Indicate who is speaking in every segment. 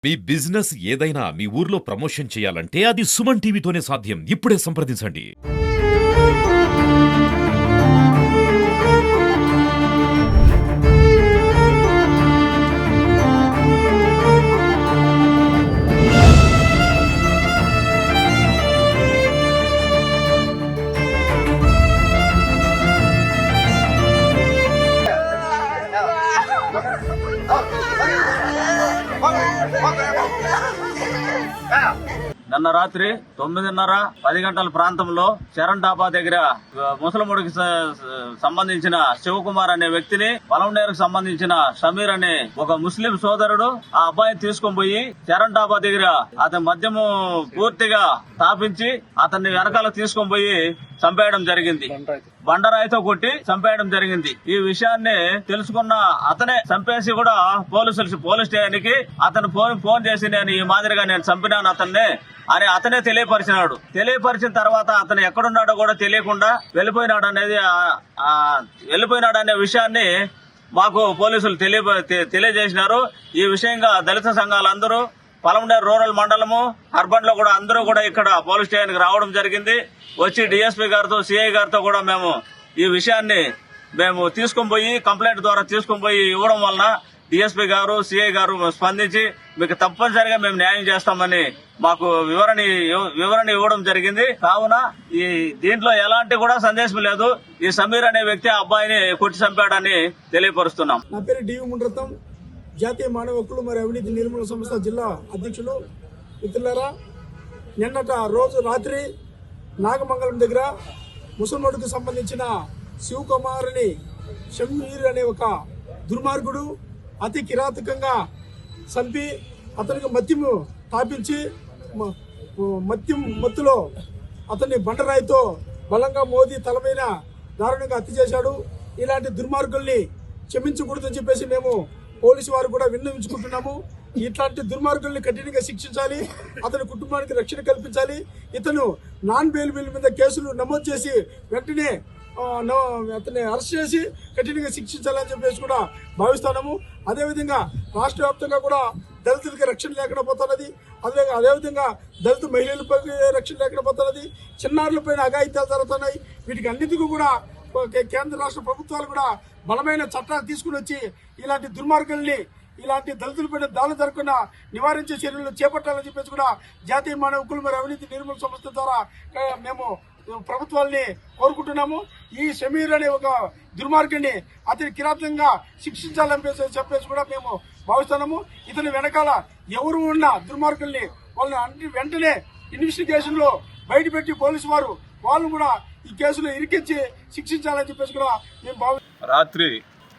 Speaker 1: మీ business ఏదైనా మీ ఊర్లో promotion చేయాలంటే అది సుమన్ టీవీతోనే సాధ్యం. ఇప్పుడే సంప్రదించండి.
Speaker 2: నిన్న రాత్రి 9:30, 10 గంటల ప్రాంతంలో చరణ్ డాబా దగ్గర ముసలముడికి సంబంధించిన శివకుమార్ అనే వ్యక్తిని, పలమనేరుకు సంబంధించిన షమీర్ అనే ఒక ముస్లిం సోదరుడు ఆ అబ్బాయిని తీసుకొని పోయి చరణ్ డాబా దగ్గర అతని మద్యము పూర్తిగా తాపించి అతన్ని వెనకాల తీసుకొని పోయి చంపేయడం జరిగింది. బండరాయితో కొట్టి చంపేయడం జరిగింది. ఈ విషయాన్ని తెలుసుకున్న అతనే చంపేసి కూడా పోలీస్ స్టేషన్కి అతను ఫోన్ చేసి నేను ఈ మాదిరిగా నేను చంపినాను అతన్ని అని అతనే తెలియపరిచినాడు. తెలియపరిచిన తర్వాత అతను ఎక్కడున్నాడో కూడా తెలియకుండా వెళ్ళిపోయినాడనే విషయాన్ని మాకు పోలీసులు తెలియజేసినారు. ఈ విషయంగా దళిత సంఘాలందరూ పలమనేరు రూరల్ మండలము, అర్బన్ లో కూడా అందరూ కూడా ఇక్కడ పోలీస్ స్టేషన్ కి రావడం జరిగింది. వచ్చి డిఎస్పీ గారితో, సిఐ గారితో కూడా మేము ఈ విషయాన్ని తీసుకొని పోయి కంప్లైంట్ ద్వారా తీసుకొని పోయి ఇవ్వడం వలన డిఎస్పీ గారు, సిఐ గారు స్పందించి మీకు తప్పనిసరిగా మేము న్యాయం చేస్తామని మాకు వివరణ ఇవ్వడం జరిగింది. కావున ఈ దీంట్లో ఎలాంటి కూడా సందేశం లేదు. ఈ సమీర్ అనే వ్యక్తి ఆ అబ్బాయిని కొట్టి చంపాడని తెలియపరుస్తున్నాం.
Speaker 3: నా పేరు డివి ముండ్రతం, జాతీయ మానవ హక్కులు మరియు అవినీతి నిర్మూలన సంస్థ జిల్లా అధ్యక్షులు. మిత్రులారా, నిన్నట రోజు రాత్రి నాగమంగళం దగ్గర ముసల్మడుకు సంబంధించిన శివకుమార్ అని షమీర్ అనే ఒక దుర్మార్గుడు అతి కిరాతకంగా చంపి అతనికి మద్యము తాపించి మత్తులో అతన్ని బండరాయితో బలంగా మోదీ తలపైన దారుణంగా హత్య చేశాడు. ఇలాంటి దుర్మార్గుల్ని క్షమించకూడదని చెప్పేసి మేము పోలీసు వారు కూడా విన్నవించుకుంటున్నాము. ఇట్లాంటి దుర్మార్గుల్ని కఠినంగా శిక్షించాలి, అతని కుటుంబానికి రక్షణ కల్పించాలి. ఇతను నాన్ బెయిల్ మీద కేసులు నమోదు చేసి వెంటనే అతన్ని అరెస్ట్ చేసి కఠినంగా శిక్షించాలని చెప్పేసి కూడా భావిస్తున్నాము. అదేవిధంగా రాష్ట్ర వ్యాప్తంగా కూడా దళితులకి రక్షణ లేకుండా పోతున్నది. అదేవిధంగా దళిత మహిళలపై రక్షణ లేకుండా పోతున్నది. చిన్నారులపైన అఘాయిత్యాలు జరుగుతున్నాయి. వీటికి అన్నిటికీ కూడా కేంద్ర రాష్ట్ర ప్రభుత్వాలు కూడా బలమైన చట్టాలు తీసుకుని వచ్చి ఇలాంటి దుర్మార్గుల్ని, ఇలాంటి దళితులపైన దాడులు జరగకుండా నివారించే చర్యలు చేపట్టాలని చెప్పేసి కూడా జాతీయ మానవ హక్కులు మరియు అవినీతి నిర్మూలన సంస్థ ద్వారా మేము ప్రభుత్వాలని కోరుకుంటున్నాము. ఈ షమీర్ అనే ఒక దుర్మార్గుని అతని కిరాతకంగా శిక్షించాలని చెప్పేసి కూడా మేము భావిస్తున్నాము. ఇతని వెనకాల ఎవరు ఉన్న దుర్మార్గుల్ని వాళ్ళని వెంటనే ఇన్వెస్టిగేషన్ లో బయటపెట్టి పోలీసు వారు వాళ్ళు కూడా ఈ కేసులో ఇరికించి శిక్షించాలని చెప్పేసి కూడా మేము
Speaker 2: రాత్రి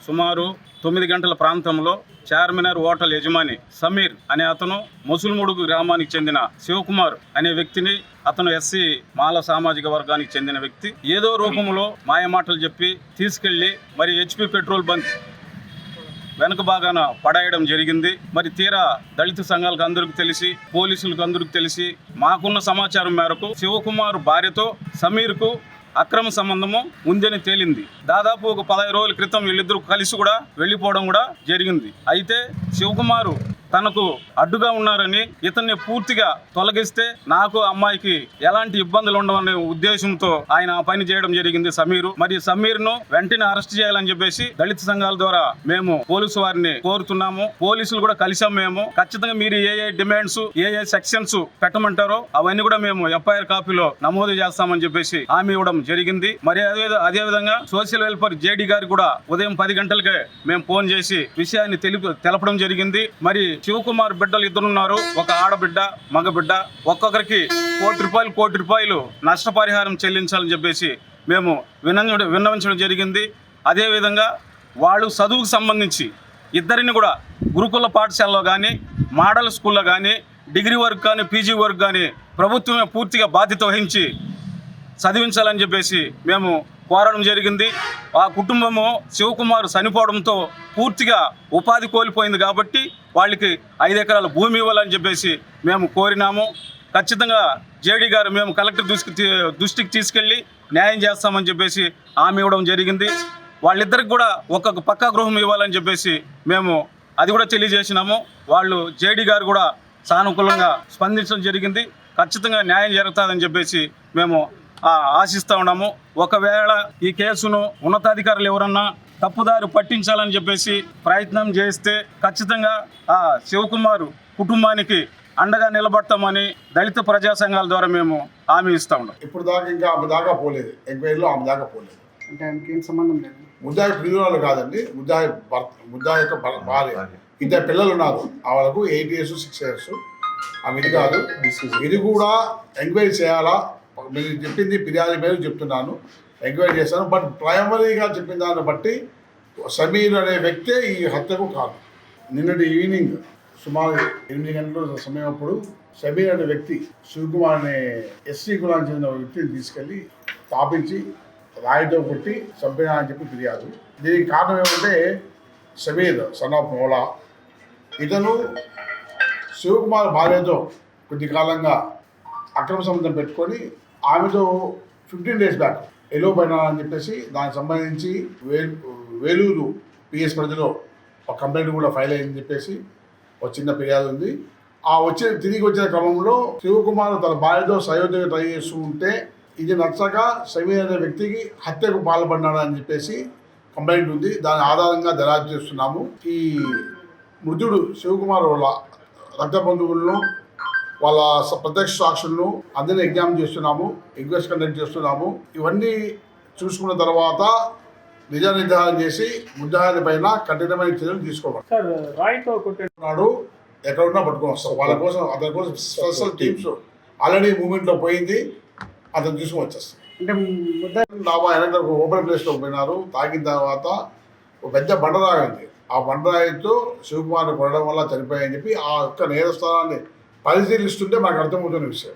Speaker 2: సుమారు 9 గంటల ప్రాంతంలో చార్మినార్ హోటల్ యజమాని సమీర్ అనే అతను ముసుల్ముడుగు గ్రామానికి చెందిన శివకుమార్ అనే వ్యక్తిని, అతను ఎస్సీ మాల సామాజిక వర్గానికి చెందిన వ్యక్తి, ఏదో రూపంలో మాయమాటలు చెప్పి తీసుకెళ్లి మరి హెచ్పి పెట్రోల్ బంక్ వెనక భాగాన పడేయడం జరిగింది. మరి తీరా దళిత సంఘాలకు అందరికి తెలిసి, పోలీసులకు అందరికి తెలిసి, మాకున్న సమాచారం మేరకు శివకుమార్ భార్యతో సమీర్కు అక్రమ సంబంధము ఉందని తేలింది. దాదాపు ఒక 15 రోజుల క్రితం వీళ్ళిద్దరూ కలిసి కూడా వెళ్లిపోవడం కూడా జరిగింది. అయితే శివకుమారు తనకు అడ్డుగా ఉన్నారని ఇతన్ని పూర్తిగా తొలగిస్తే నాకు అమ్మాయికి ఎలాంటి ఇబ్బందులు ఉండవనే ఉద్దేశంతో ఆయన పని చేయడం జరిగింది సమీరు. మరి సమీర్ను వెంటనే అరెస్ట్ చేయాలని చెప్పేసి దళిత సంఘాల ద్వారా మేము పోలీసు వారిని కోరుతున్నాము. పోలీసులు కూడా కలిసాం. మేము ఖచ్చితంగా మీరు ఏ డిమాండ్స్, ఏ సెక్షన్స్ పెట్టమంటారో అవన్నీ కూడా మేము ఎఫ్ఐఆర్ కాపీలో నమోదు చేస్తామని చెప్పేసి హామీ ఇవ్వడం జరిగింది. మరి అదే విధంగా సోషల్ వెల్ఫేర్ జేడీ గారికి కూడా ఉదయం 10 గంటలకే మేము ఫోన్ చేసి విషయాన్ని తెలపడం జరిగింది. మరి శివకుమార్ బిడ్డలు ఇద్దరున్నారు, ఒక ఆడబిడ్డ, మగబిడ్డ. ఒక్కొక్కరికి కోటి రూపాయలు నష్టపరిహారం చెల్లించాలని చెప్పేసి మేము విన్నవించడం జరిగింది. అదేవిధంగా వాళ్ళు చదువుకు సంబంధించి ఇద్దరిని కూడా గురుకుల పాఠశాలలో కానీ, మోడల్ స్కూల్లో కానీ, డిగ్రీ వర్క్ కానీ, పీజీ వర్క్ కానీ ప్రభుత్వమే పూర్తిగా బాధ్యత వహించి చదివించాలని చెప్పేసి మేము కోరడం జరిగింది. ఆ కుటుంబము శివకుమార్ చనిపోవడంతో పూర్తిగా ఉపాధి కోల్పోయింది కాబట్టి వాళ్ళకి 5 ఎకరాల భూమి ఇవ్వాలని చెప్పేసి మేము కోరినాము. ఖచ్చితంగా జేడీ గారు మేము కలెక్టర్ దృష్టికి తీసుకెళ్లి న్యాయం చేస్తామని చెప్పేసి హామీ ఇవ్వడం జరిగింది. వాళ్ళిద్దరికి కూడా ఒక్కొక్క పక్కా గృహం ఇవ్వాలని చెప్పేసి మేము అది కూడా తెలియజేసినాము. వాళ్ళు జేడీ గారు కూడా సానుకూలంగా స్పందించడం జరిగింది. ఖచ్చితంగా న్యాయం జరుగుతుందని చెప్పేసి మేము ఆశిస్తూ ఉన్నాము. ఒకవేళ ఈ కేసును ఉన్నతాధికారులు ఎవరన్నా తప్పుదారి పట్టించాలని చెప్పేసి ప్రయత్నం చేస్తే ఖచ్చితంగా ఆ శివకుమార్ కుటుంబానికి అండగా నిలబడతామని దళిత ప్రజా సంఘాల ద్వారా మేము హామీ ఇస్తా ఉన్నాం.
Speaker 4: ఇప్పుడు దాకా ఇంకా ఆమె దాకా పోలేదు, ఎంక్వైరీలో ఆమె దాకా పోలేదు.
Speaker 5: అంటే ఆయనకి ఏం సంబంధం లేదు.
Speaker 4: ముద్దాయి ప్రియురాలు కాదండి, ముద్దాయి యొక్క భార్య. ఇద్దరు పిల్లలు ఉన్నారు, వాళ్ళకు 8 years 6 years. ఆమె ఇది కాదు, ఇది కూడా ఎంక్వైరీ చేయాలా. మీరు చెప్పింది ఫిర్యాదు మీద చెప్తున్నాను, ఎంక్వైరీ చేస్తాను. బట్ ప్రైమరీగా చెప్పిన దాన్ని బట్టి సమీర్ అనే వ్యక్తే ఈ హత్యకు కాదు. నిన్నటి ఈవినింగ్ సుమారు 8 గంటల సమయం అప్పుడు సమీర్ అనే వ్యక్తి శివకుమార్ అనే ఎస్సీ కులానికి చెందిన వ్యక్తిని తీసుకెళ్ళి తాపించి రాయితో కొట్టి చంపినా అని చెప్పి ఫిర్యాదు. దీనికి కారణం ఏమంటే సమీర్ సన్ ఆఫ్ మోలా ఇతను శివకుమార్ భార్యతో కొద్ది కాలంగా అక్రమ సంబంధం పెట్టుకొని ఆమెతో 15 days బ్యాక్ ఎలోపైనా అని చెప్పేసి దానికి సంబంధించి వేలూరు పిఎస్ పరిధిలో ఒక కంప్లైంట్ కూడా ఫైల్ అయ్యిందని చెప్పేసి ఒక చిన్న ఫిర్యాదు ఉంది. తిరిగి వచ్చిన క్రమంలో శివకుమార్ తన భార్యతో సయోధ్యగా ట్రై చేస్తూ ఉంటే ఇది నచ్చక సమీర్ అనే వ్యక్తికి హత్యకు పాల్పడినాడని చెప్పేసి కంప్లైంట్ ఉంది. దాని ఆధారంగా దర్యాప్తు చేస్తున్నాము. ఈ మృతుడు శివకుమార్ వాళ్ళ రక్త బంధువులను వాళ్ళ ప్రత్యక్ష సాక్షులను అందరినీ ఎగ్జామ్ చేస్తున్నాము, ఎంక్వైరీ కండక్ట్ చేస్తున్నాము. ఇవన్నీ చూసుకున్న తర్వాత నిజ నిర్ధారణ చేసి ముద్దాయిల పైన కఠినమైన చర్యలు తీసుకోబడుతున్నాడు. ఎక్కడున్నా పట్టుకొని వస్తాం వాళ్ళ కోసం. అతని కోసం స్పెషల్ టీమ్స్ ఆల్రెడీ మూమెంట్లో పోయింది, అతను తీసుకొని వచ్చేస్తాం. అంటే ఓపెన్ ప్లేస్లో పోయినారు. తాగిన తర్వాత ఒక పెద్ద బండరాయి ఉంది, ఆ బండరాయితో శివకుమార్ని కొనడం వల్ల చనిపోయాయని చెప్పి ఆ యొక్క నేరస్థానాన్ని పరిశీలిస్తుంటే మనకు అర్థమవుతున్న విషయం.